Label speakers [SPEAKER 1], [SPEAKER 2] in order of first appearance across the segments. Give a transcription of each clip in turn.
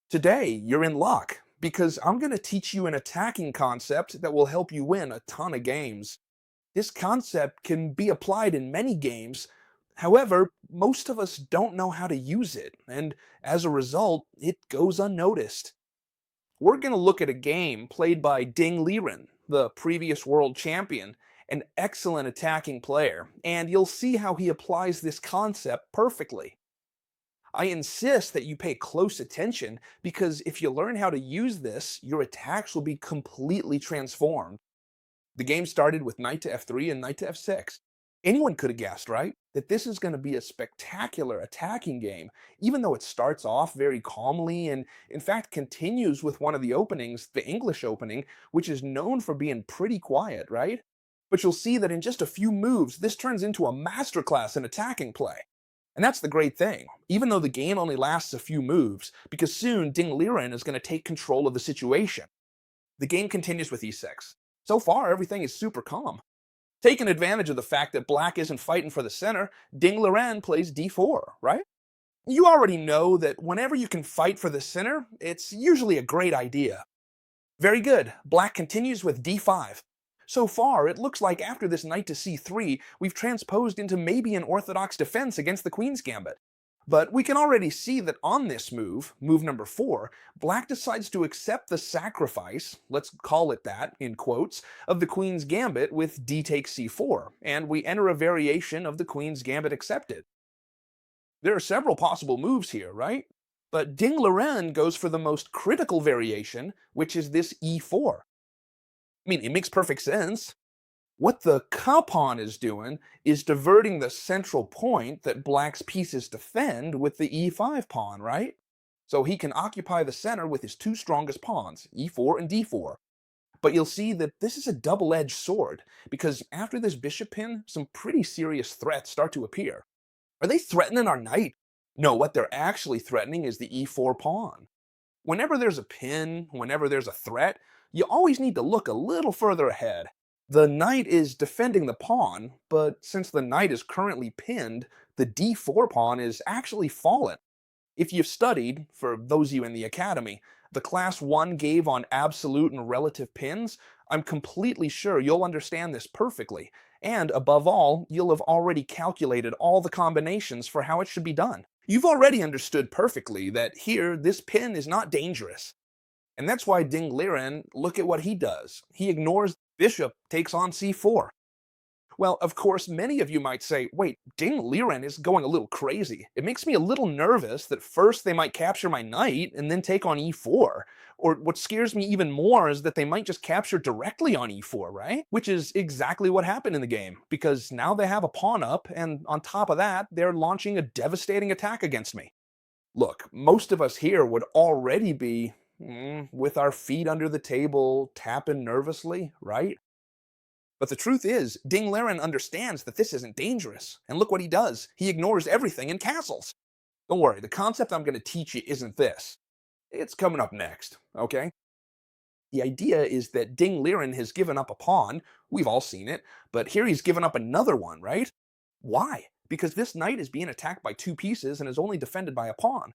[SPEAKER 1] Today, you're in luck because I'm going to teach you an attacking concept that will help you win a ton of games. This concept can be applied in many games. However, most of us don't know how to use it, and as a result, it goes unnoticed. We're going to look at a game played by Ding Liren, the previous world champion, an excellent attacking player, and you'll see how he applies this concept perfectly. I insist that you pay close attention because if you learn how to use this, your attacks will be completely transformed. The game started with knight to f3 and knight to f6. Anyone could have guessed, right? That this is going to be a spectacular attacking game, even though it starts off very calmly and, in fact, continues with one of the openings, the English opening, which is known for being pretty quiet, right? But you'll see that in just a few moves, this turns into a masterclass in attacking play. And that's the great thing, even though the game only lasts a few moves, because soon Ding Liren is going to take control of the situation. The game continues with e6. So far, everything is super calm. Taking advantage of the fact that black isn't fighting for the center, Ding Liren plays d4, right? You already know that whenever you can fight for the center, it's usually a great idea. Very good. Black continues with d5. So far, it looks like after this knight to c3, we've transposed into maybe an orthodox defense against the queen's gambit. But we can already see that on this move, move number 4, black decides to accept the sacrifice, let's call it that, in quotes, of the queen's gambit with d takes c4, and we enter a variation of the queen's gambit accepted. There are several possible moves here, right? But Ding Liren goes for the most critical variation, which is this e4. I mean, it makes perfect sense. What the pawn is doing is diverting the central point that black's pieces defend with the e5 pawn, right? So he can occupy the center with his two strongest pawns, e4 and d4. But you'll see that this is a double-edged sword, because after this bishop pin, some pretty serious threats start to appear. Are they threatening our knight? No, what they're actually threatening is the e4 pawn. Whenever there's a pin, whenever there's a threat, you always need to look a little further ahead. The knight is defending the pawn, but since the knight is currently pinned, the d4 pawn is actually fallen. If you've studied, for those of you in the academy, the class 1 gave on absolute and relative pins, I'm completely sure you'll understand this perfectly. And above all, you'll have already calculated all the combinations for how it should be done. You've already understood perfectly that here, this pin is not dangerous. And that's why Ding Liren, look at what he does. He ignores bishop takes on c4. Well, of course, many of you might say, wait, Ding Liren is going a little crazy. It makes me a little nervous that first they might capture my knight and then take on e4. Or what scares me even more is that they might just capture directly on e4, right? Which is exactly what happened in the game, because now they have a pawn up, and on top of that, they're launching a devastating attack against me. Look, most of us here would already be with our feet under the table, tapping nervously, right? But the truth is, Ding Liren understands that this isn't dangerous. And look what he does. He ignores everything and castles. Don't worry, the concept I'm going to teach you isn't this. It's coming up next, okay? The idea is that Ding Liren has given up a pawn. We've all seen it. But here he's given up another one, right? Why? Because this knight is being attacked by two pieces and is only defended by a pawn.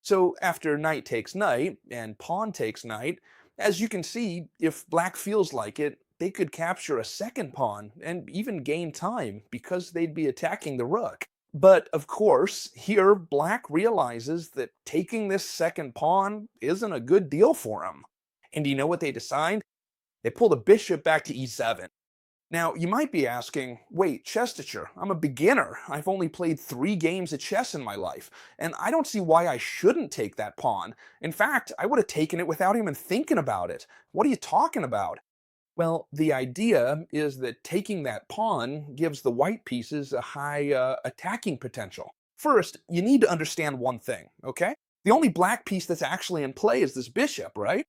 [SPEAKER 1] So after knight takes knight and pawn takes knight, as you can see, if black feels like it, they could capture a second pawn and even gain time because they'd be attacking the rook. But of course, here black realizes that taking this second pawn isn't a good deal for him. And do you know what they decide? They pull the bishop back to e7. Now, you might be asking, wait, chess teacher, I'm a beginner. I've only played 3 games of chess in my life, and I don't see why I shouldn't take that pawn. In fact, I would have taken it without even thinking about it. What are you talking about? Well, the idea is that taking that pawn gives the white pieces a high attacking potential. First, you need to understand one thing, okay? The only black piece that's actually in play is this bishop, right?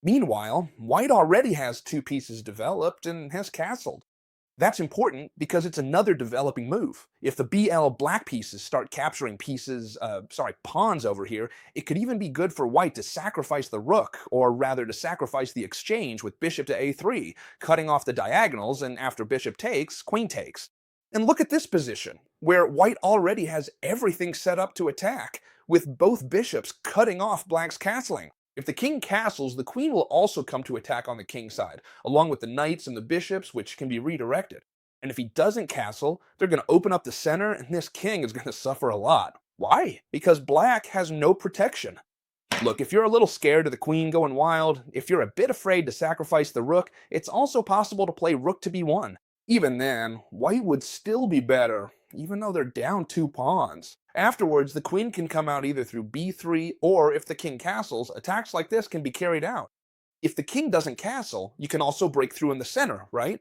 [SPEAKER 1] Meanwhile, white already has 2 pieces developed and has castled. That's important because it's another developing move. If the BL black pieces start capturing pawns over here, it could even be good for white to sacrifice the rook, or rather to sacrifice the exchange with bishop to a3, cutting off the diagonals, and after bishop takes, queen takes. And look at this position, where white already has everything set up to attack, with both bishops cutting off black's castling. If the king castles, the queen will also come to attack on the king's side, along with the knights and the bishops, which can be redirected. And if he doesn't castle, they're going to open up the center, and this king is going to suffer a lot. Why? Because black has no protection. Look, if you're a little scared of the queen going wild, if you're a bit afraid to sacrifice the rook, it's also possible to play rook to b1. Even then, white would still be better, even though they're down 2 pawns. Afterwards, the queen can come out either through b3, or if the king castles, attacks like this can be carried out. If the king doesn't castle, you can also break through in the center, right?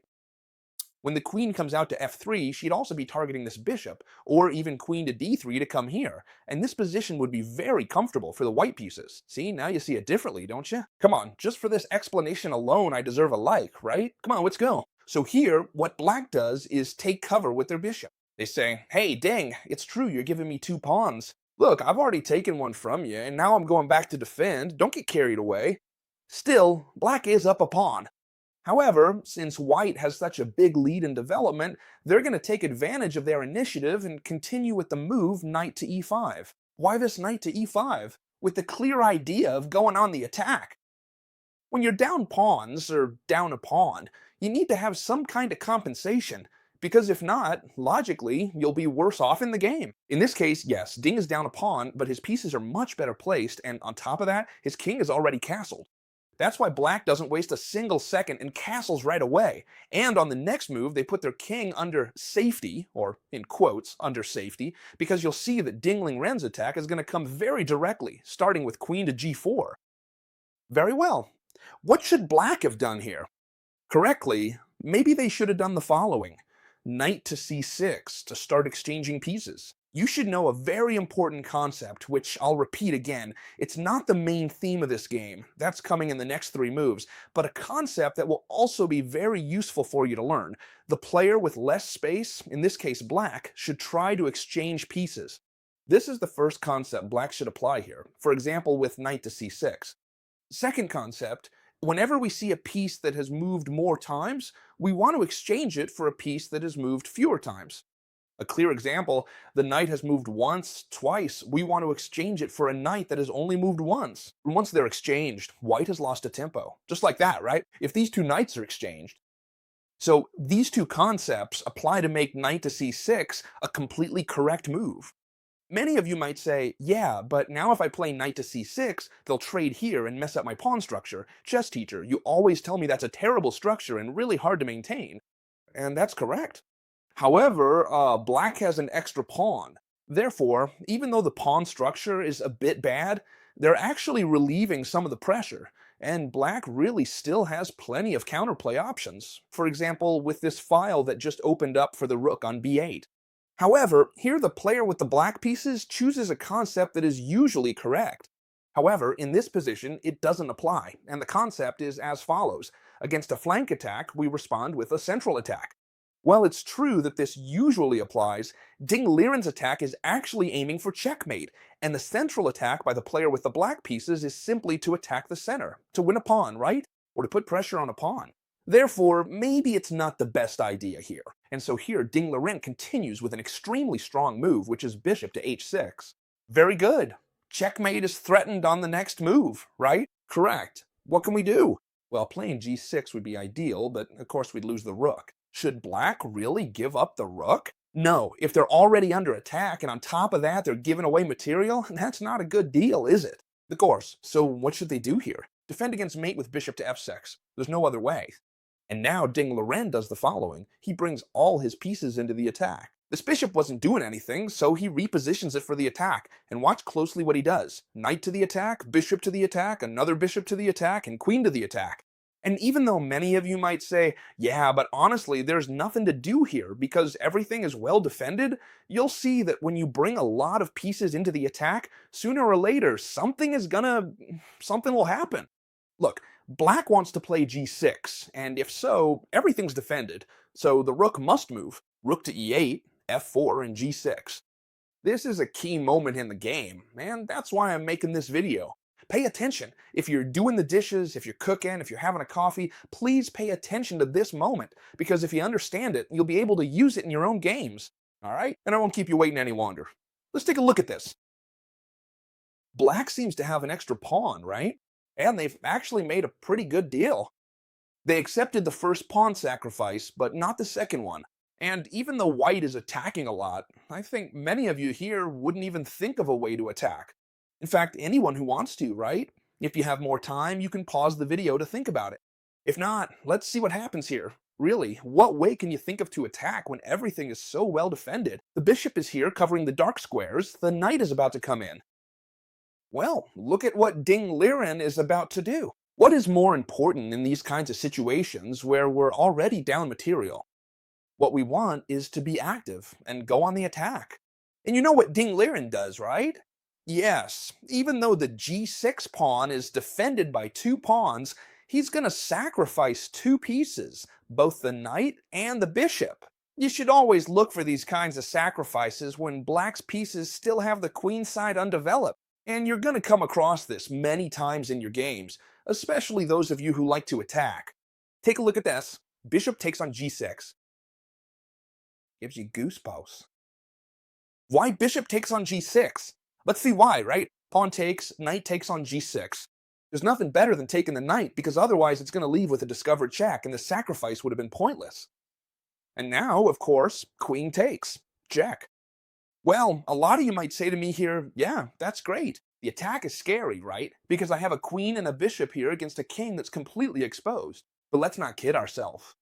[SPEAKER 1] When the queen comes out to f3, she'd also be targeting this bishop, or even queen to d3 to come here, and this position would be very comfortable for the white pieces. See, now you see it differently, don't you? Come on, just for this explanation alone I deserve a like, right? Come on, let's go. So here, what black does is take cover with their bishop. They say, hey, dang, it's true you're giving me 2 pawns. Look, I've already taken one from you, and now I'm going back to defend. Don't get carried away. Still, black is up a pawn. However, since white has such a big lead in development, they're going to take advantage of their initiative and continue with the move knight to e5. Why this knight to e5? With the clear idea of going on the attack. When you're down pawns, or down a pawn, you need to have some kind of compensation, because if not, logically, you'll be worse off in the game. In this case, yes, Ding is down a pawn, but his pieces are much better placed, and on top of that, his king is already castled. That's why black doesn't waste a single second and castles right away. And on the next move, they put their king under safety, or in quotes, under safety, because you'll see that Dingling Ren's attack is going to come very directly, starting with queen to g4. Very well. What should black have done here? Correctly, maybe they should have done the following. Knight to c6 to start exchanging pieces. You should know a very important concept, which I'll repeat again. It's not the main theme of this game, that's coming in the next 3 moves, but a concept that will also be very useful for you to learn. The player with less space, in this case black, should try to exchange pieces. This is the first concept black should apply here, for example with knight to c6. Second concept, whenever we see a piece that has moved more times, we want to exchange it for a piece that has moved fewer times. A clear example, the knight has moved once, twice. We want to exchange it for a knight that has only moved once. And once they're exchanged, white has lost a tempo. Just like that, right? If these 2 knights are exchanged. So these 2 concepts apply to make knight to c6 a completely correct move. Many of you might say, yeah, but now if I play knight to c6, they'll trade here and mess up my pawn structure. Chess teacher, you always tell me that's a terrible structure and really hard to maintain. And that's correct. However, black has an extra pawn. Therefore, even though the pawn structure is a bit bad, they're actually relieving some of the pressure, and black really still has plenty of counterplay options. For example, with this file that just opened up for the rook on b8. However, here the player with the black pieces chooses a concept that is usually correct. However, in this position, it doesn't apply, and the concept is as follows. Against a flank attack, we respond with a central attack. While it's true that this usually applies, Ding Liren's attack is actually aiming for checkmate, and the central attack by the player with the black pieces is simply to attack the center, to win a pawn, right? Or to put pressure on a pawn. Therefore, maybe it's not the best idea here. And so here, Ding Liren continues with an extremely strong move, which is bishop to h6. Very good. Checkmate is threatened on the next move, right? Correct. What can we do? Well, playing g6 would be ideal, but of course we'd lose the rook. Should black really give up the rook? No, if they're already under attack and on top of that they're giving away material, that's not a good deal, is it? Of course, so what should they do here? Defend against mate with bishop to f6. There's no other way. And now Ding Liren does the following. He brings all his pieces into the attack. This bishop wasn't doing anything, so he repositions it for the attack. And watch closely what he does. Knight to the attack, bishop to the attack, another bishop to the attack, and queen to the attack. And even though many of you might say, yeah, but honestly, there's nothing to do here because everything is well defended, you'll see that when you bring a lot of pieces into the attack, sooner or later, something will happen. Look, black wants to play g6, and if so, everything's defended. So the rook must move. Rook to e8, f4, and g6. This is a key moment in the game, and that's why I'm making this video. Pay attention. If you're doing the dishes, if you're cooking, if you're having a coffee, please pay attention to this moment, because if you understand it, you'll be able to use it in your own games. All right? And I won't keep you waiting any longer. Let's take a look at this. Black seems to have an extra pawn, right? And they've actually made a pretty good deal. They accepted the first pawn sacrifice, but not the second one. And even though white is attacking a lot, I think many of you here wouldn't even think of a way to attack. In fact, anyone who wants to, right? If you have more time, you can pause the video to think about it. If not, let's see what happens here. Really, what way can you think of to attack when everything is so well defended? The bishop is here covering the dark squares, the knight is about to come in. Well, look at what Ding Liren is about to do. What is more important in these kinds of situations where we're already down material? What we want is to be active and go on the attack. And you know what Ding Liren does, right? Yes, even though the g6 pawn is defended by two pawns, he's going to sacrifice two pieces, both the knight and the bishop. You should always look for these kinds of sacrifices when black's pieces still have the queen side undeveloped. And you're going to come across this many times in your games, especially those of you who like to attack. Take a look at this. Bishop takes on g6. Gives you goosebumps. Why bishop takes on g6? Let's see why, right? Pawn takes, knight takes on g6. There's nothing better than taking the knight, because otherwise it's going to leave with a discovered check, and the sacrifice would have been pointless. And now, of course, queen takes. Check. Well, a lot of you might say to me here, yeah, that's great. The attack is scary, right? Because I have a queen and a bishop here against a king that's completely exposed. But let's not kid ourselves.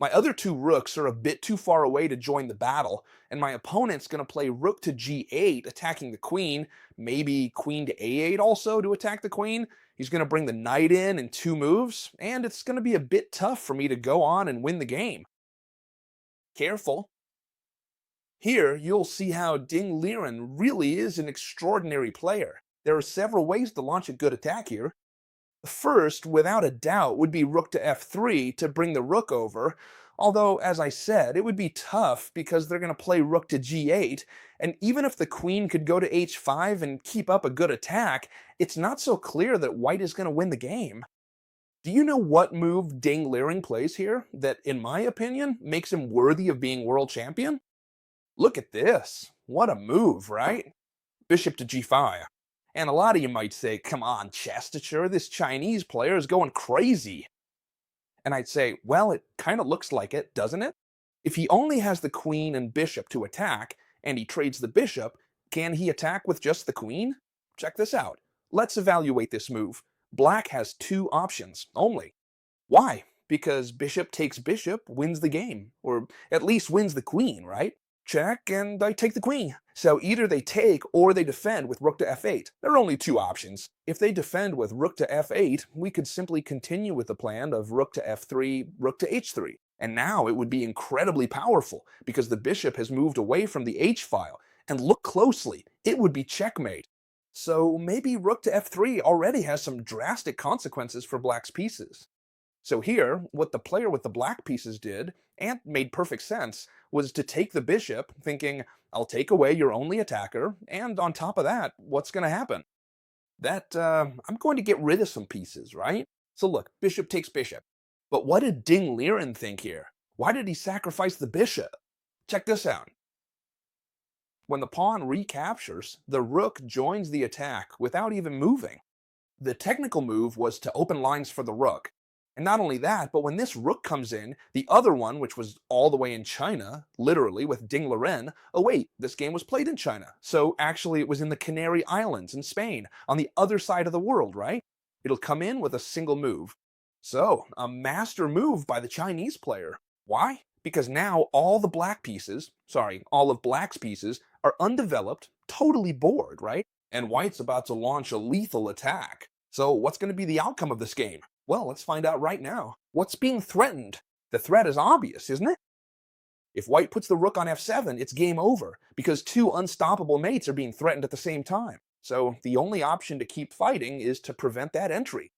[SPEAKER 1] My other two rooks are a bit too far away to join the battle, and my opponent's going to play rook to g8, attacking the queen, maybe queen to a8 also to attack the queen. He's going to bring the knight in two moves, and it's going to be a bit tough for me to go on and win the game. Careful. Here, you'll see how Ding Liren really is an extraordinary player. There are several ways to launch a good attack here. The first, without a doubt, would be rook to f3 to bring the rook over, although, as I said, it would be tough because they're going to play rook to g8, and even if the queen could go to h5 and keep up a good attack, it's not so clear that white is going to win the game. Do you know what move Ding Liren plays here that, in my opinion, makes him worthy of being world champion? Look at this. What a move, right? Bishop to g5. And a lot of you might say, come on, Chestershire, this Chinese player is going crazy. And I'd say, well, it kind of looks like it, doesn't it? If he only has the queen and bishop to attack, and he trades the bishop, can he attack with just the queen? Check this out. Let's evaluate this move. Black has two options only. Why? Because bishop takes bishop wins the game, or at least wins the queen, right? Check, and I take the queen. So either they take or they defend with rook to f8. There are only two options. If they defend with rook to f8, we could simply continue with the plan of rook to f3, rook to h3. And now it would be incredibly powerful because the bishop has moved away from the h-file. And look closely, it would be checkmate. So maybe rook to f3 already has some drastic consequences for black's pieces. So here, what the player with the black pieces did, and made perfect sense, was to take the bishop, thinking, I'll take away your only attacker, and on top of that, what's going to happen? I'm going to get rid of some pieces, right? So look, bishop takes bishop. But what did Ding Liren think here? Why did he sacrifice the bishop? Check this out. When the pawn recaptures, the rook joins the attack without even moving. The technical move was to open lines for the rook. And not only that, but when this rook comes in, the other one, which was all the way in China, literally with Ding Liren, oh wait, this game was played in China. So actually it was in the Canary Islands in Spain, on the other side of the world, right? It'll come in with a single move. So, a master move by the Chinese player. Why? Because now all of black's pieces are undeveloped, totally bored, right? And white's about to launch a lethal attack. So what's going to be the outcome of this game? Well, let's find out right now. What's being threatened? The threat is obvious, isn't it? If white puts the rook on f7, it's game over, because two unstoppable mates are being threatened at the same time. So the only option to keep fighting is to prevent that entry.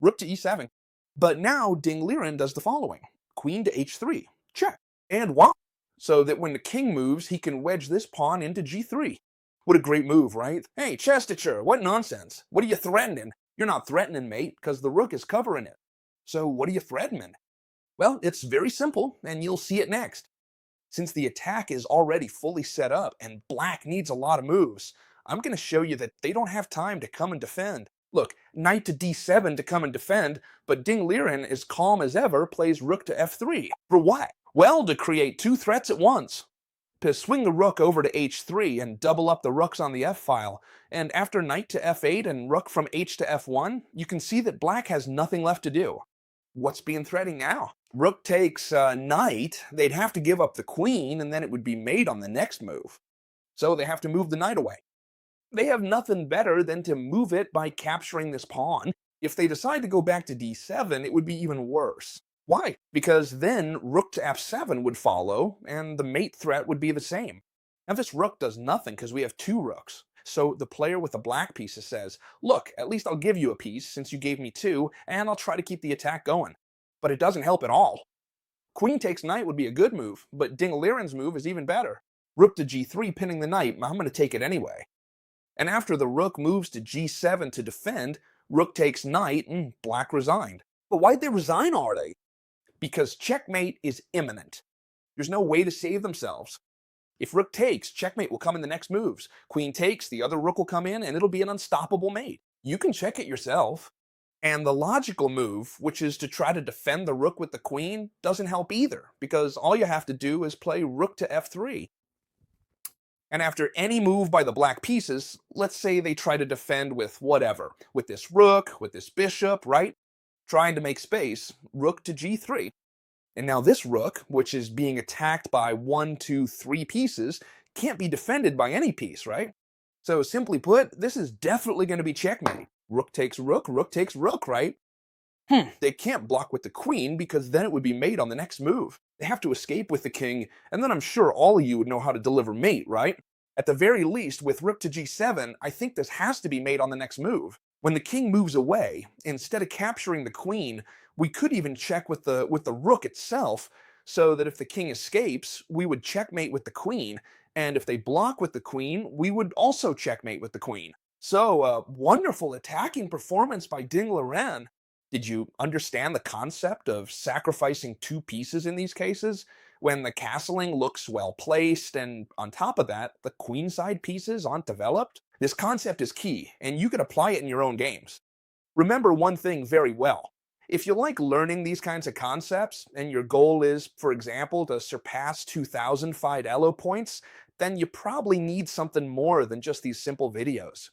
[SPEAKER 1] Rook to e7. But now Ding Liren does the following. Queen to h3. Check. And why? So that when the king moves, he can wedge this pawn into g3. What a great move, right? Hey, Chestercher, what nonsense. What are you threatening? You're not threatening, mate, because the rook is covering it. So what are you threatening? Well, it's very simple, and you'll see it next. Since the attack is already fully set up and black needs a lot of moves, I'm going to show you that they don't have time to come and defend. Look, knight to d7 to come and defend, but Ding Liren, as calm as ever, plays rook to f3. For what? Well, to create two threats at once. To swing the rook over to h3 and double up the rooks on the f-file, and after knight to f8 and rook from h to f1, you can see that black has nothing left to do. What's being threatened now? Rook takes knight, they'd have to give up the queen, and then it would be mate on the next move. So they have to move the knight away. They have nothing better than to move it by capturing this pawn. If they decide to go back to d7, it would be even worse. Why? Because then rook to f7 would follow, and the mate threat would be the same. Now this rook does nothing because we have two rooks. So the player with the black pieces says, look, at least I'll give you a piece since you gave me two, and I'll try to keep the attack going. But it doesn't help at all. Queen takes knight would be a good move, but Ding Liren's move is even better. Rook to g3 pinning the knight, I'm going to take it anyway. And after the rook moves to g7 to defend, rook takes knight, and black resigned. But why'd they resign already? Because checkmate is imminent. There's no way to save themselves. If rook takes, checkmate will come in the next moves. Queen takes, the other rook will come in, and it'll be an unstoppable mate. You can check it yourself. And the logical move, which is to try to defend the rook with the queen, doesn't help either, because all you have to do is play rook to f3. And after any move by the black pieces, let's say they try to defend with whatever, with this rook, with this bishop, right? Trying to make space, rook to g3. And now this rook, which is being attacked by 1, 2, 3 pieces, can't be defended by any piece, right? So simply put, this is definitely going to be checkmate. Rook takes rook, right? They can't block with the queen because then it would be mate on the next move. They have to escape with the king, and then I'm sure all of you would know how to deliver mate, right? At the very least, with rook to g7, I think this has to be mate on the next move. When the king moves away, instead of capturing the queen, we could even check with the rook itself, so that if the king escapes, we would checkmate with the queen, and if they block with the queen, we would also checkmate with the queen. So, wonderful attacking performance by Ding Liren. Did you understand the concept of sacrificing two pieces in these cases? When the castling looks well placed, and on top of that, the queenside pieces aren't developed? This concept is key, and you can apply it in your own games. Remember one thing very well. If you like learning these kinds of concepts, and your goal is, for example, to surpass 2,000 FIDE Elo points, then you probably need something more than just these simple videos.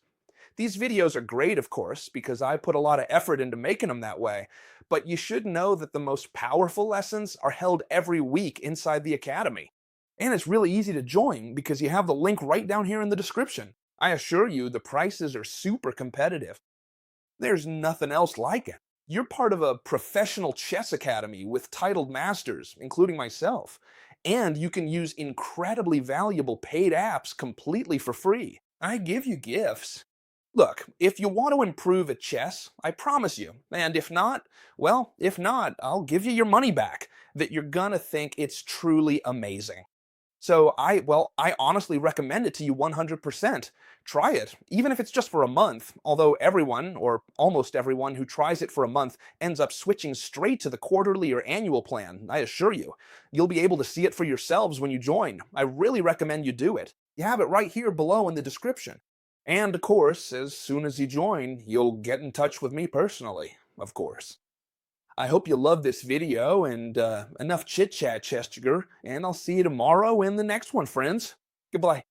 [SPEAKER 1] These videos are great, of course, because I put a lot of effort into making them that way, but you should know that the most powerful lessons are held every week inside the Academy. And it's really easy to join because you have the link right down here in the description. I assure you, the prices are super competitive. There's nothing else like it. You're part of a professional chess academy with titled masters, including myself. And you can use incredibly valuable paid apps completely for free. I give you gifts. Look, if you want to improve at chess, I promise you, and if not, well, if not, I'll give you your money back, that you're gonna think it's truly amazing. So I honestly recommend it to you 100%. Try it, even if it's just for a month, although everyone, or almost everyone, who tries it for a month ends up switching straight to the quarterly or annual plan, I assure you. You'll be able to see it for yourselves when you join. I really recommend you do it. You have it right here below in the description. And of course, as soon as you join, you'll get in touch with me personally, of course. I hope you loved this video, and enough chit-chat, Chesterger, and I'll see you tomorrow in the next one, friends. Goodbye.